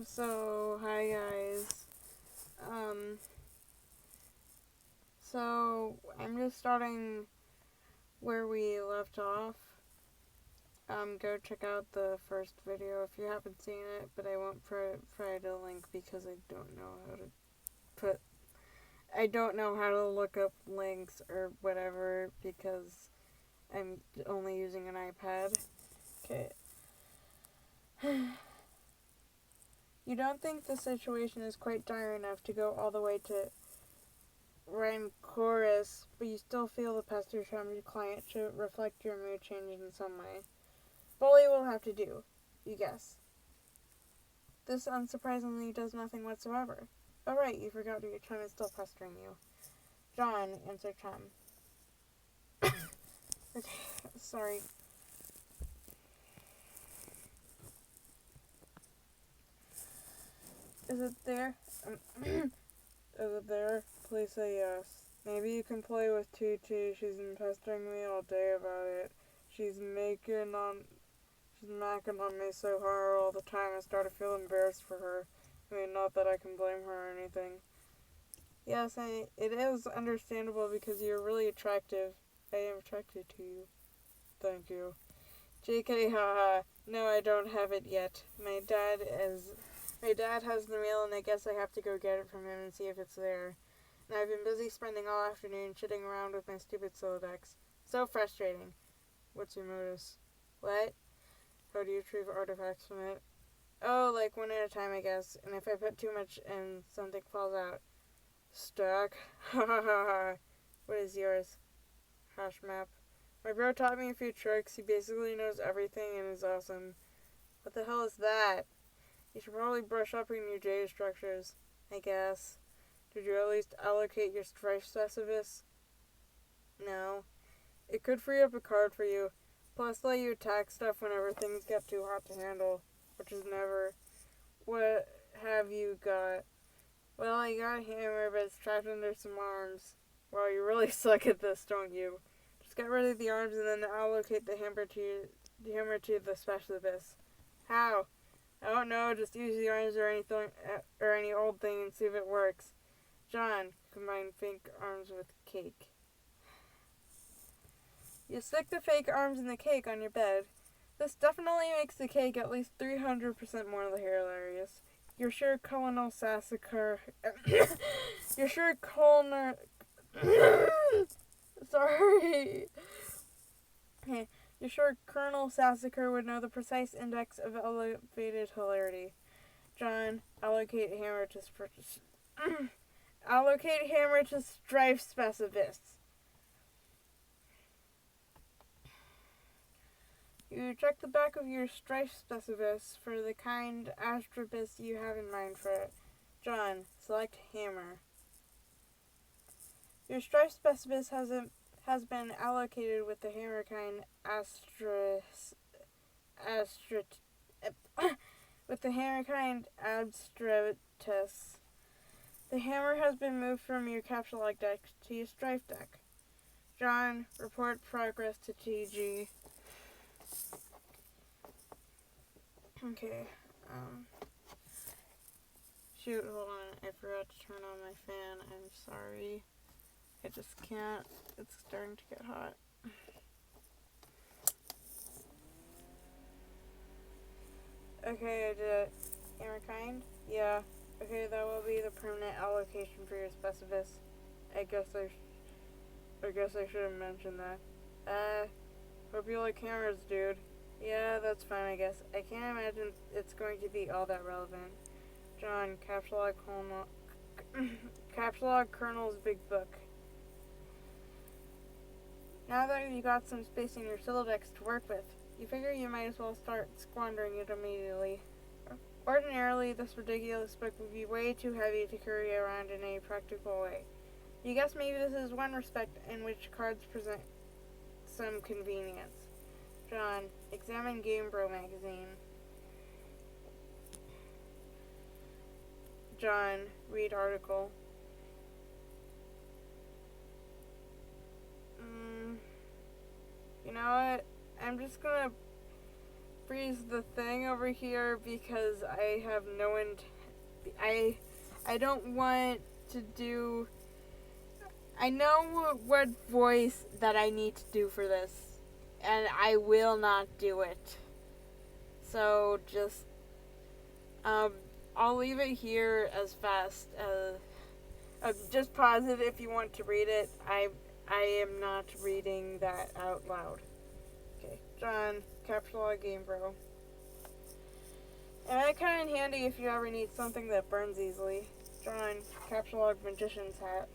Hi guys. So I'm just starting where we left off. Go check out the first video if you haven't seen it, but I won't provide a link because I don't know how to look up links or whatever because I'm only using an iPad. Okay. You don't think the situation is quite dire enough to go all the way to rancorous, but you still feel the pester from your client to reflect your mood change in some way. Bully will have to do, you guess. This unsurprisingly does nothing whatsoever. Oh right, you forgot your chum is still pestering you. John, answered chum. Okay, sorry. Is it there? Is it there? Please say yes. Maybe you can play with Tutu. She's been pestering me all day about it. She's macking on me so hard all the time. I start to feel embarrassed for her. I mean, not that I can blame her or anything. Yes, it is understandable because you're really attractive. I am attracted to you. Thank you. JK, haha. No, I don't have it yet. My dad has the mail, and I guess I have to go get it from him and see if it's there. And I've been busy spending all afternoon shitting around with my stupid Solodex. So frustrating. What's your modus? What? How do you retrieve artifacts from it? Oh, like one at a time, I guess. And if I put too much in, something falls out. Stuck? Ha ha ha ha. What is yours? Hash map. My bro taught me a few tricks. He basically knows everything and is awesome. What the hell is that? You should probably brush up on your data structures, I guess. Did you at least allocate your strife specifics? No. It could free up a card for you. Plus, let you attack stuff whenever things get too hot to handle, which is never. What have you got? Well, I got a hammer, but it's trapped under some arms. Well, you really suck at this, don't you? Just get rid of the arms and then allocate the hammer to the specialist. How? I don't know, just use the arms or anything, or any old thing and see if it works. John, combine fake arms with cake. You stick the fake arms in the cake on your bed. This definitely makes the cake at least 300% more hilarious. You're sure Colonel Sassacre... You're sure Colonel... Sorry. You're sure Colonel Sassacre would know the precise index of elevated hilarity. John, allocate hammer to... allocate hammer to strife specifists. You check the back of your strife specifists for the kind astrobus you have in mind for it. John, select hammer. Your strife specific has been allocated with the hammer kind abstratus. The hammer has been moved from your capsule log deck to your strife deck. John, report progress to TG. Okay, shoot, hold on, I forgot to turn on my fan, I'm sorry. I just can't, it's starting to get hot. Okay, I did it. Hammer kind? Yeah. Okay, that will be the permanent allocation for your specifics. I guess I should have mentioned that. Hope you like hammers, dude. Yeah, that's fine, I guess. I can't imagine it's going to be all that relevant. John, Capsulog Colonel's Big Book. Now that you got some space in your Solodex to work with, you figure you might as well start squandering it immediately. Ordinarily, this ridiculous book would be way too heavy to carry around in a practical way. You guess maybe this is one respect in which cards present some convenience. John, examine Game Bro magazine. John, read article. You know what? I'm just gonna freeze the thing over here because I have no I don't want to do... I know what voice that I need to do for this, and I will not do it. So just, I'll leave it here as fast as, just pause it if you want to read it. I am not reading that out loud. Okay, John, capital log game bro. And that kind of handy if you ever need something that burns easily. John, capital log magician's hat.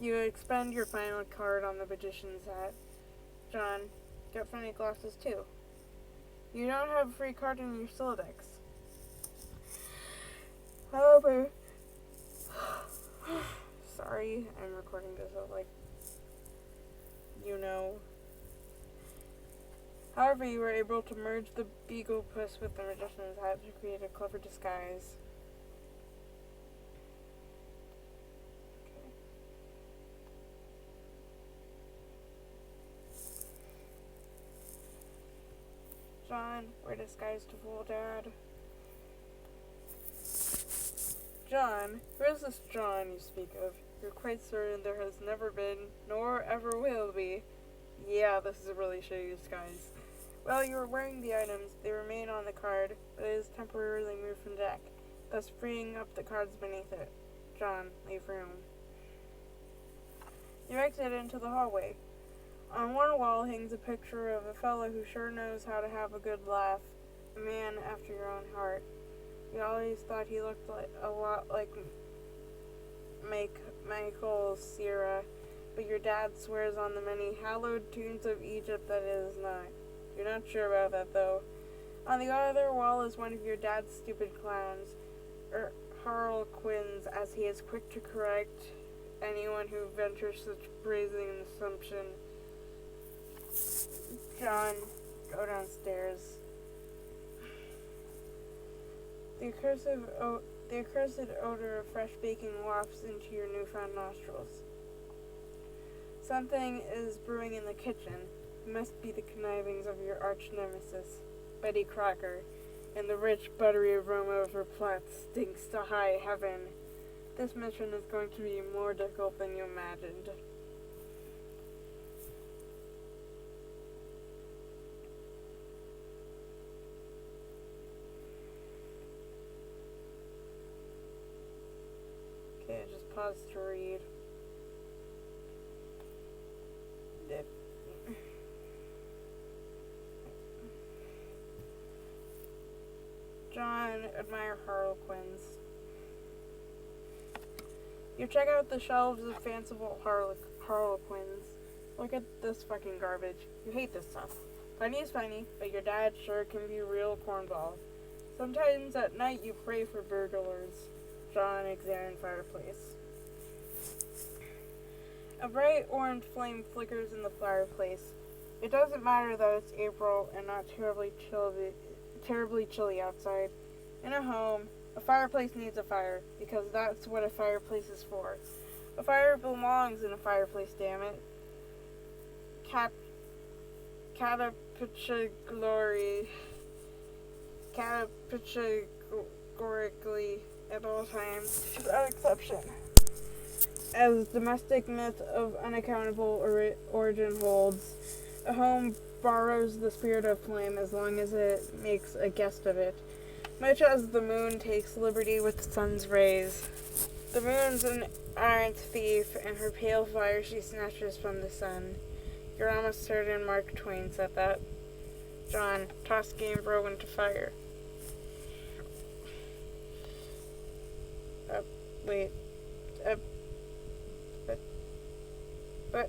You expend your final card on the magician's hat. John, get funny glasses too. You don't have a free card in your Solidex. However, sorry, I'm recording this out like, you know. However, you were able to merge the Beagle Puss with the magician's hat to create a clever disguise. John, we're disguised to fool Dad. John, who is this John you speak of? You're quite certain there has never been, nor ever will be. Yeah, this is a really shitty disguise. Well, you are wearing the items. They remain on the card, but it is temporarily moved from deck, thus freeing up the cards beneath it. John, leave room. You exit into the hallway. On one wall hangs a picture of a fellow who sure knows how to have a good laugh, a man after your own heart. You always thought he looked like a lot like Michael Sierra, but your dad swears on the many hallowed tunes of Egypt that it is not. You're not sure about that, though. On the other wall is one of your dad's stupid clowns, Harlequins, as he is quick to correct anyone who ventures such brazen assumption. John, go downstairs. The accursed odor of fresh baking wafts into your newfound nostrils. Something is brewing in the kitchen. It must be the connivings of your arch nemesis, Betty Crocker, and the rich, buttery aroma of her plot stinks to high heaven. This mission is going to be more difficult than you imagined. Okay, just pause to read. John, admire Harlequins. You check out the shelves of fanciful Harlequins. Look at this fucking garbage. You hate this stuff. Funny is funny, but your dad sure can be a real cornball. Sometimes at night you pray for burglars. John, examine fireplace. A bright orange flame flickers in the fireplace. It doesn't matter that it's April and not terribly chilly outside. In a home, a fireplace needs a fire, because that's what a fireplace is for. A fire belongs in a fireplace, damn it. Categorically at all times, without exception. As domestic myth of unaccountable origin holds, a home borrows the spirit of flame as long as it makes a guest of it, much as the moon takes liberty with the sun's rays. The moon's an errant thief, and her pale fire she snatches from the sun. You're almost certain Mark Twain said that. John, toss Game Bro into fire. Wait. But,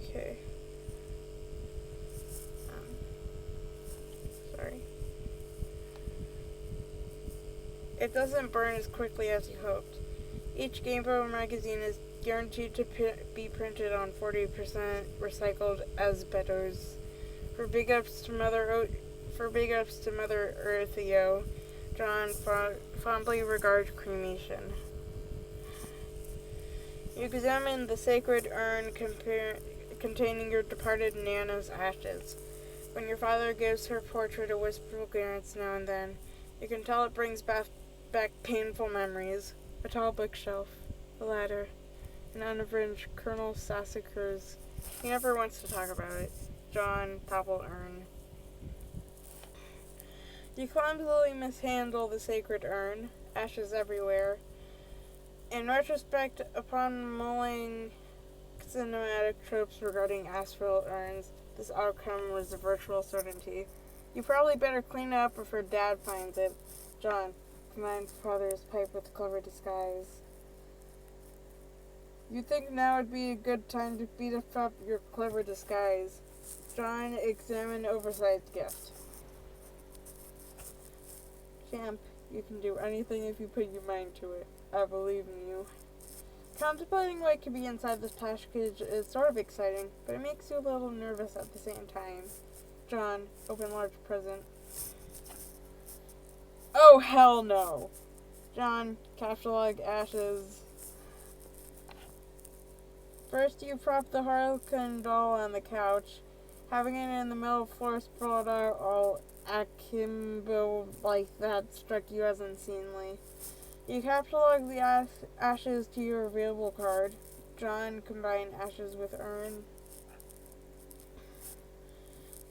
okay. Sorry. It doesn't burn as quickly as you hoped. Each Game Boy magazine is guaranteed to be printed on 40% recycled asbestos. For big ups to Mother Earth, yo. John, fondly regard cremation. You examine the sacred urn containing your departed Nana's ashes. When your father gives her portrait a wistful glance now and then, you can tell it brings back painful memories. A tall bookshelf, a ladder, an unarranged Colonel Sassacre's. He never wants to talk about it. John, toppled urn. You clumsily mishandle the sacred urn, ashes everywhere. In retrospect, upon mulling cinematic tropes regarding astral urns, this outcome was a virtual certainty. You probably better clean it up before Dad finds it. John combines father's pipe with clever disguise. You think now would be a good time to beat up your clever disguise. John examined Overside's gift. Champ, you can do anything if you put your mind to it. I believe in you. Contemplating what could be inside this package is sort of exciting, but it makes you a little nervous at the same time. John, open large present. Oh, hell no! John, catalog ashes. First, you prop the Harlequin doll on the couch, having it in the middle of the floor sprawled out all akimbo like that struck you as unseemly. You catalog the ashes to your available card. John combined ashes with urn.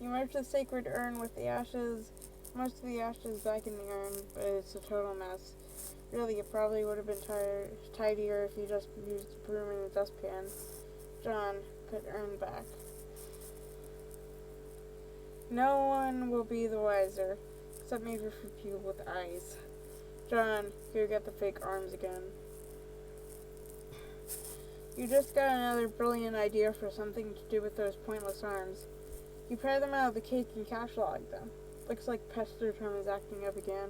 You merge the sacred urn with the ashes, most of the ashes back in the urn, but it's a total mess. Really, it probably would have been tidier if you just used a broom and a dustpan. John, put urn back. No one will be the wiser, except maybe for people with eyes. John, here, get the fake arms again. You just got another brilliant idea for something to do with those pointless arms. You pry them out of the cake and catalog them. Looks like Pesterdrum is acting up again.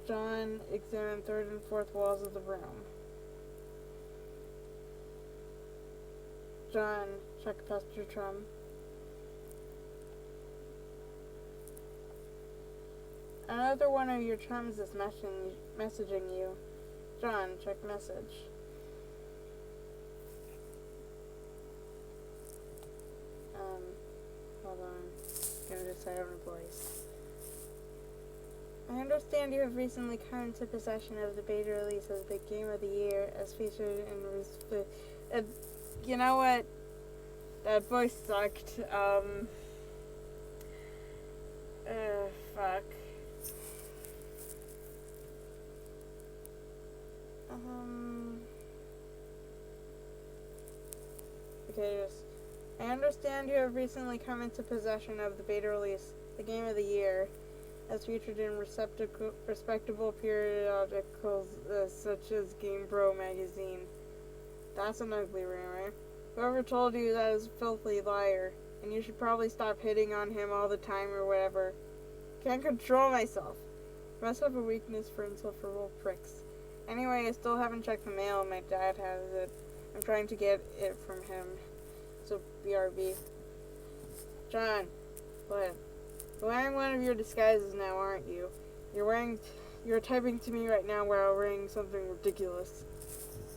John examined third and fourth walls of the room. John, check Pesterdrum. Another one of your chums is messaging you. John, check message. Hold on. Gonna decide on a voice. I understand you have recently come into possession of the beta release of the Game of the Year as featured in you know what? That voice sucked. Fuck. Okay, I understand you have recently come into possession of the beta release, the Game of the Year, as featured in respectable periodicals such as Game Bro magazine. That's an ugly rumor. Whoever told you that is a filthy liar, and you should probably stop hitting on him all the time or whatever. Can't control myself. Must have a weakness for insufferable pricks. Anyway, I still haven't checked the mail and my dad has it. I'm trying to get it from him. So, BRB. John, what? You're wearing one of your disguises now, aren't you? You're typing to me right now while wearing something ridiculous.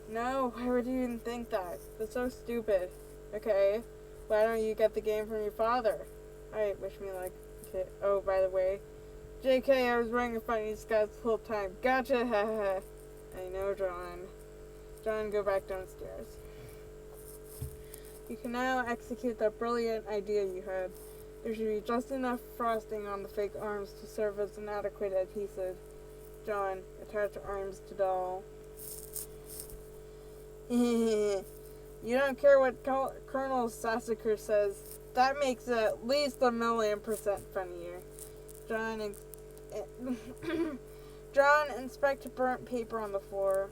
No, why would you even think that? That's so stupid. Okay, why don't you get the game from your father? Alright, wish me luck. Okay. Oh, by the way, JK, I was wearing a funny disguise the whole time. Gotcha, haha. I know, John. John, go back downstairs. You can now execute that brilliant idea you had. There should be just enough frosting on the fake arms to serve as an adequate adhesive. John, attach arms to doll. You don't care what Colonel Sassacre says. That makes it at least 1,000,000% funnier. John, inspect burnt paper on the floor.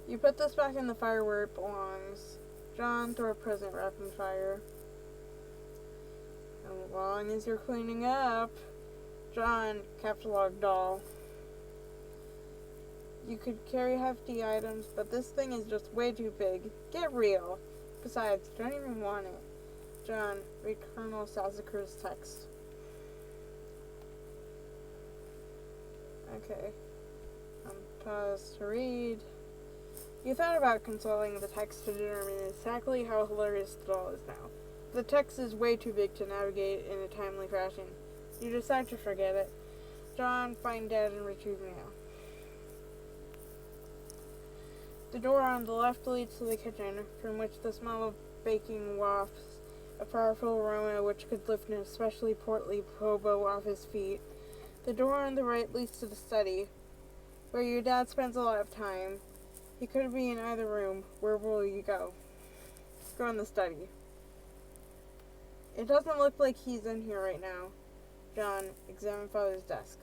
You put this back in the fire where it belongs. John, throw a present wrapped in fire. As long as you're cleaning up. John, catalog doll. You could carry hefty items, but this thing is just way too big. Get real. Besides, you don't even want it. John, read Colonel Sassacre's text. Okay. Pause to read. You thought about consulting the text to determine exactly how hilarious it all is now. The text is way too big to navigate in a timely fashion. You decide to forget it. John, find Dad, and retrieve mail. The door on the left leads to the kitchen, from which the smell of baking wafts a powerful aroma which could lift an especially portly hobo off his feet. The door on the right leads to the study, where your dad spends a lot of time. He could be in either room. Where will you go? Go in the study. It doesn't look like he's in here right now. John, examine Father's desk.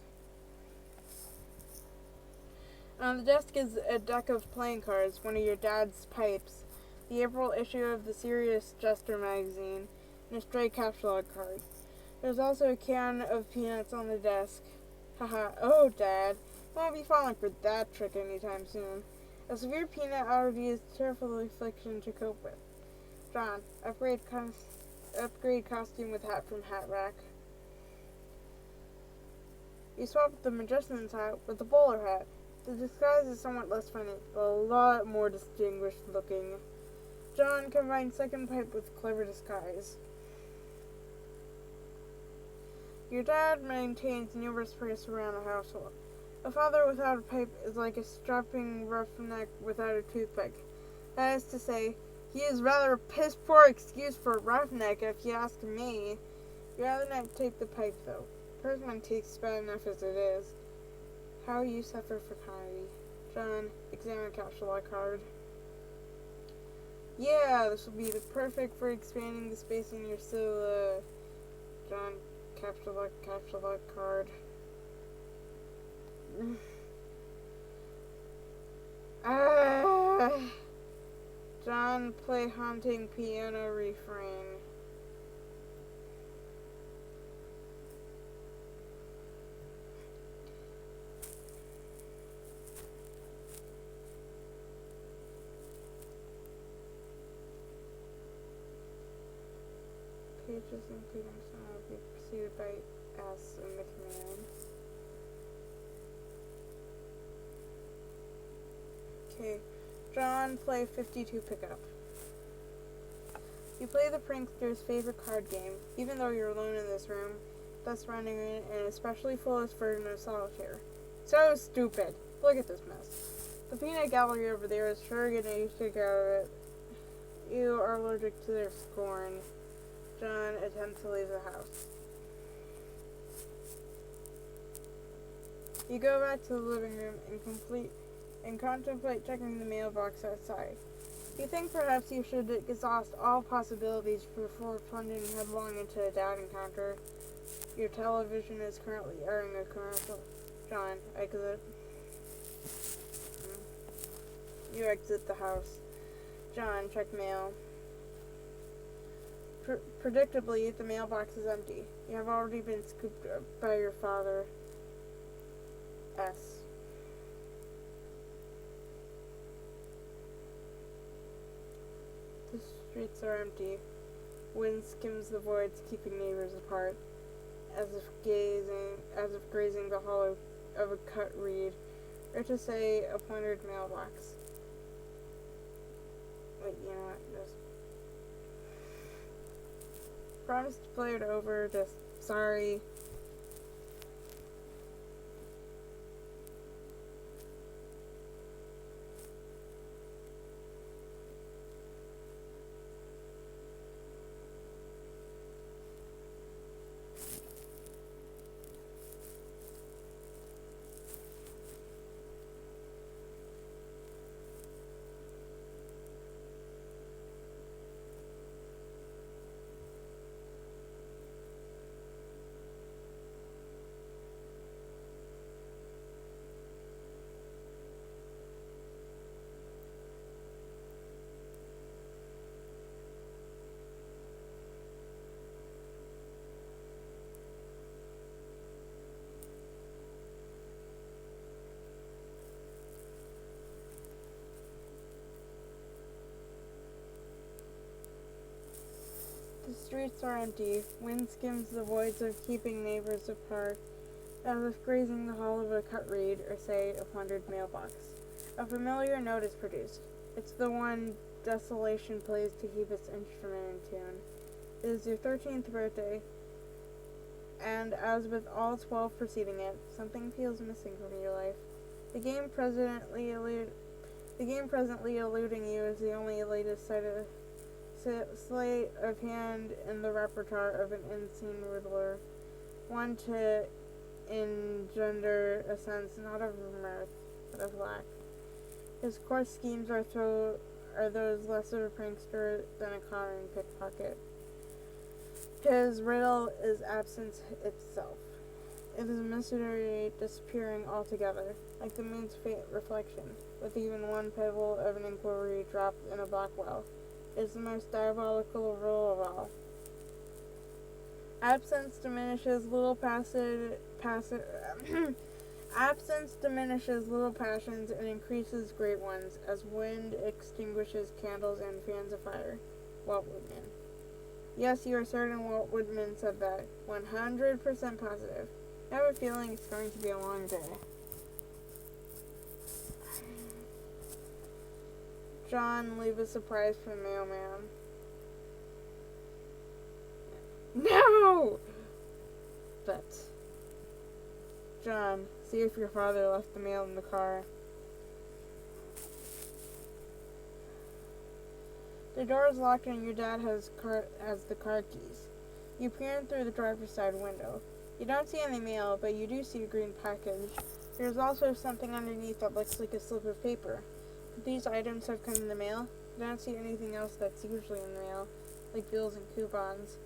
On the desk is a deck of playing cards, one of your dad's pipes, the April issue of the Serious Jester magazine, and a stray capsulog card. There's also a can of peanuts on the desk. Haha, oh Dad, you won't be falling for that trick anytime soon. A severe peanut allergy is a terrible affliction to cope with. John, upgrade costume with hat from Hat Rack. You swap the magician's hat with the bowler hat. The disguise is somewhat less funny, but a lot more distinguished looking. John combines second pipe with clever disguise. Your dad maintains numerous priests around the household. A father without a pipe is like a strapping roughneck without a toothpick. That is to say, he is rather a piss-poor excuse for a roughneck, if you ask me. You'd rather not take the pipe, though. Personally takes bad enough as it is. How you suffer for comedy. John, examine capsulog card. Yeah, this will be the perfect for expanding the space in your scylla. John, capsulog card. John, play haunting piano refrain. Pages including some will be preceded by S in the command. Okay, John, play 52 pickup. You play the prankster's favorite card game, even though you're alone in this room, thus running an especially foolish version of solitaire. So stupid! Look at this mess. The peanut gallery over there is sure getting a kick out of it. You are allergic to their scorn. John attempts to leave the house. You go back to the living room and contemplate checking the mailbox outside. You think perhaps you should exhaust all possibilities before plunging headlong into a dad encounter. Your television is currently airing a commercial. John, exit. You exit the house. John, check mail. Predictably, the mailbox is empty. You have already been scooped up by your father. S. The streets are empty. Wind skims the voids, keeping neighbors apart, as if grazing the hollow of a cut reed, or to say, a pointed mailbox. Wait, you know what? Just promise to play it over. Just sorry. The streets are empty. Wind skims the voids of keeping neighbors apart, as if grazing the hull of a cut reed or, say, a plundered mailbox. A familiar note is produced. It's the one Desolation plays to keep its instrument in tune. It is your 13th birthday, and as with all 12 preceding it, something feels missing from your life. The game presently eluding you is the only latest sleight of hand in the repertoire of an unseen riddler, one to engender a sense not of mirth, but of lack. His coarse schemes are those less of a prankster than a common pickpocket. His riddle is absence itself. It is a mystery disappearing altogether, like the moon's faint reflection, with even one pebble of an inquiry dropped in a black well. It is the most diabolical rule of all. Absence diminishes little Absence diminishes little passions and increases great ones, as wind extinguishes candles and fans a fire. Walt Whitman. Yes, you are certain Walt Whitman said that. 100% positive. I have a feeling it's going to be a long day. John, leave a surprise for the mailman. No! But, John, see if your father left the mail in the car. The door is locked and your dad has the car keys. You peer in through the driver's side window. You don't see any mail, but you do see a green package. There's also something underneath that looks like a slip of paper. Could these items have come in the mail? You don't see anything else that's usually in the mail, like bills and coupons.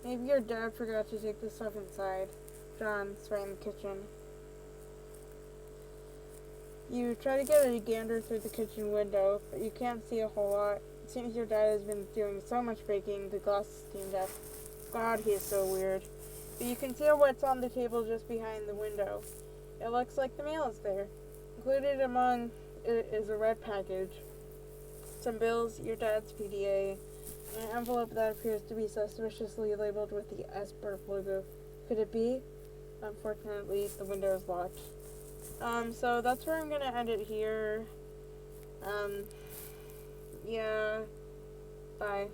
Maybe your dad forgot to take the stuff inside. John's right in the kitchen. You try to get a gander through the kitchen window, but you can't see a whole lot. It seems your dad has been doing so much baking, the glass is steamed up. God, he is so weird. But you can see what's on the table just behind the window. It looks like the mail is there. Included among it is a red package, some bills, your dad's PDA, and an envelope that appears to be suspiciously labeled with the SBURP logo. Could it be? Unfortunately, the window is locked. So that's where I'm gonna end it here. Yeah. Bye.